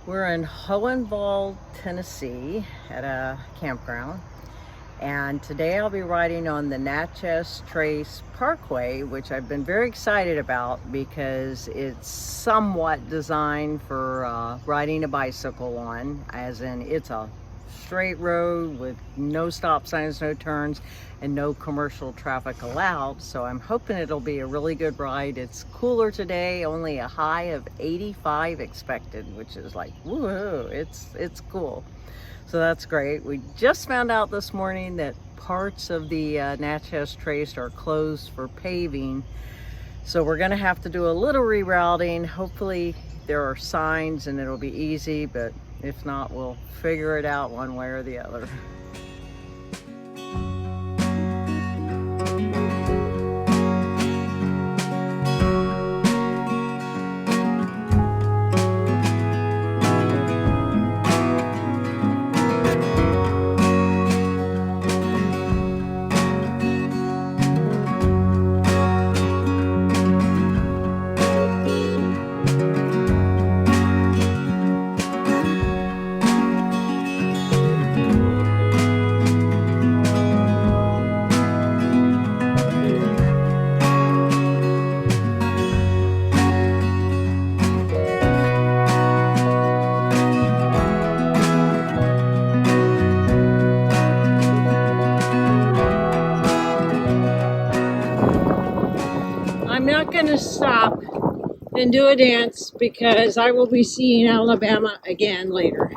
We're in Hohenwald, Tennessee at a campground, and today I'll be riding on the Natchez Trace Parkway, which I've been very excited about because it's somewhat designed for riding a bicycle on, as in it's a straight road with no stop signs, no turns, and no commercial traffic allowed. So I'm hoping it'll be a really good ride. It's cooler today, only a high of 85 expected, which is like, woohoo, it's cool. So that's great. We just found out this morning that parts of the Natchez Trace are closed for paving. So we're gonna have to do a little rerouting. Hopefully there are signs and it'll be easy, but if not, we'll figure it out one way or the other. I'm not going to stop and do a dance because I will be seeing Alabama again later.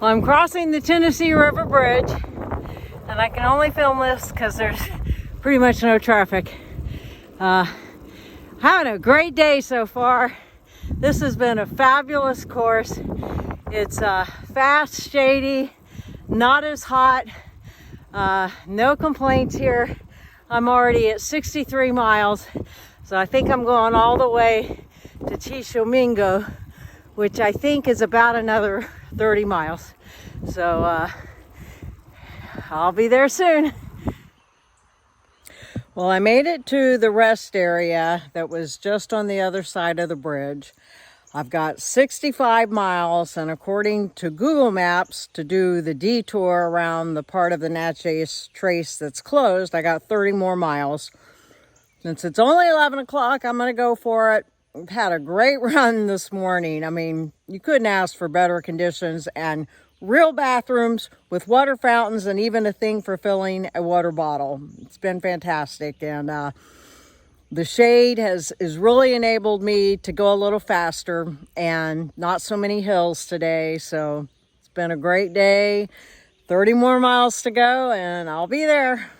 Well, I'm crossing the Tennessee River Bridge, and I can only film this because there's pretty much no traffic. Having a great day so far. This has been a fabulous course. It's fast, shady, not as hot. No complaints here. I'm already at 63 miles, so I think I'm going all the way to Tishomingo, which I think is about another 30 miles. So I'll be there soon. Well, I made it to the rest area that was just on the other side of the bridge. I've got 65 miles, and according to Google Maps, to do the detour around the part of the Natchez Trace that's closed, I got 30 more miles. Since it's only 11 o'clock, I'm going to go for it. I've had a great run this morning. I mean, you couldn't ask for better conditions, and real bathrooms with water fountains and even a thing for filling a water bottle. It's been fantastic, and the shade has really enabled me to go a little faster and not so many hills today. So it's been a great day. 30 more miles to go and I'll be there.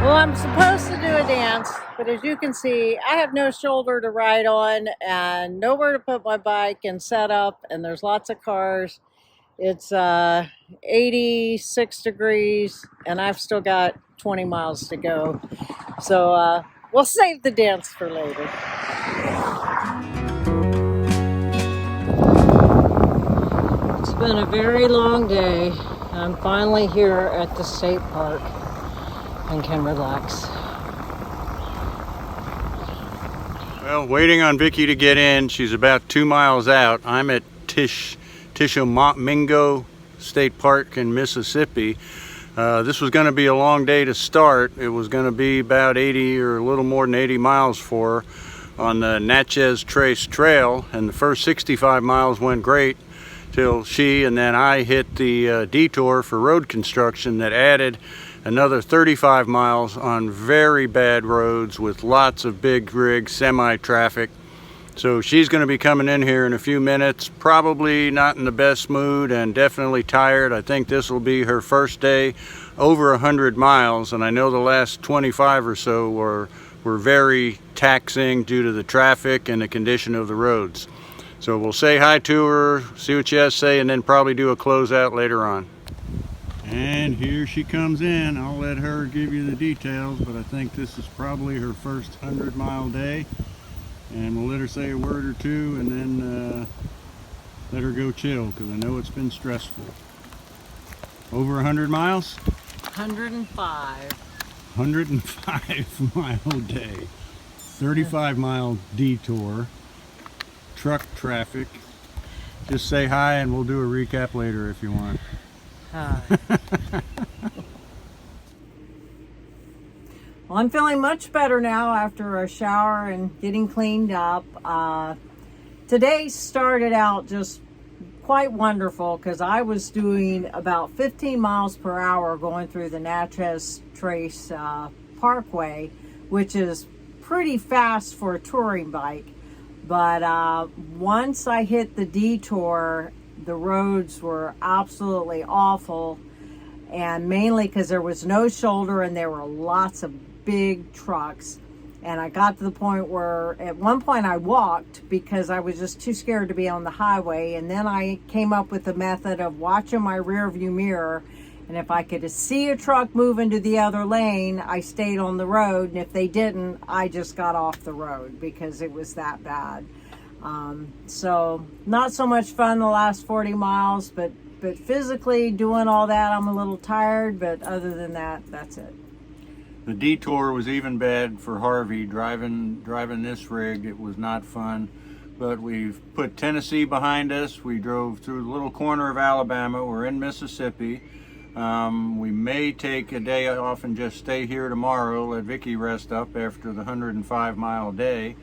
Well, I'm supposed to do a dance, but as you can see, I have no shoulder to ride on and nowhere to put my bike and set up, and there's lots of cars. It's 86 degrees, and I've still got 20 miles to go. So we'll save the dance for later. It's been a very long day. I'm finally here at the state park and can relax. Well, waiting on Vicky to get in. She's about 2 miles out. I'm at Tishomingo State Park in Mississippi. This was going to be a long day to start. It was going to be about 80 or a little more than 80 miles for her on the Natchez Trace Trail, and the first 65 miles went great till she and then I hit the detour for road construction that added another 35 miles on very bad roads with lots of big rig semi-traffic. So she's going to be coming in here in a few minutes, probably not in the best mood and definitely tired. I think this will be her first day over 100 miles, and I know the last 25 or so were very taxing due to the traffic and the condition of the roads. So we'll say hi to her, see what she has to say, and then probably do a closeout later on. And here she comes in. I'll let her give you the details, but I think this is probably her first 100-mile day. And we'll let her say a word or two and then let her go chill, because I know it's been stressful. Over 100 miles? 105. 105 mile day. 35-mile detour. Truck traffic. Just say hi and we'll do a recap later if you want. Well, I'm feeling much better now after a shower and getting cleaned up. Today started out just quite wonderful because I was doing about 15 miles per hour going through the Natchez Trace Parkway, which is pretty fast for a touring bike. But once I hit the detour, the roads were absolutely awful, and mainly because there was no shoulder and there were lots of big trucks. And I got to the point where at one point I walked because I was just too scared to be on the highway. And then I came up with the method of watching my rear view mirror. And if I could see a truck move into the other lane, I stayed on the road. And if they didn't, I just got off the road because it was that bad. So not so much fun the last 40 miles, but physically doing all that, I'm a little tired. But other than that, that's it. The detour was even bad for Harvey driving this rig. It was not fun, but we've put Tennessee behind us. We drove through the little corner of Alabama. We're in Mississippi. We may take a day off and just stay here tomorrow, let Vicky rest up after the 105-mile day.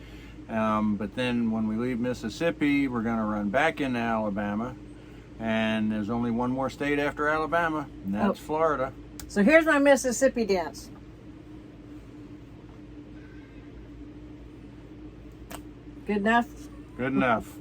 But then when we leave Mississippi, we're going to run back into Alabama, and there's only one more state after Alabama, and that's Florida. So here's my Mississippi dance. Good enough? Good enough.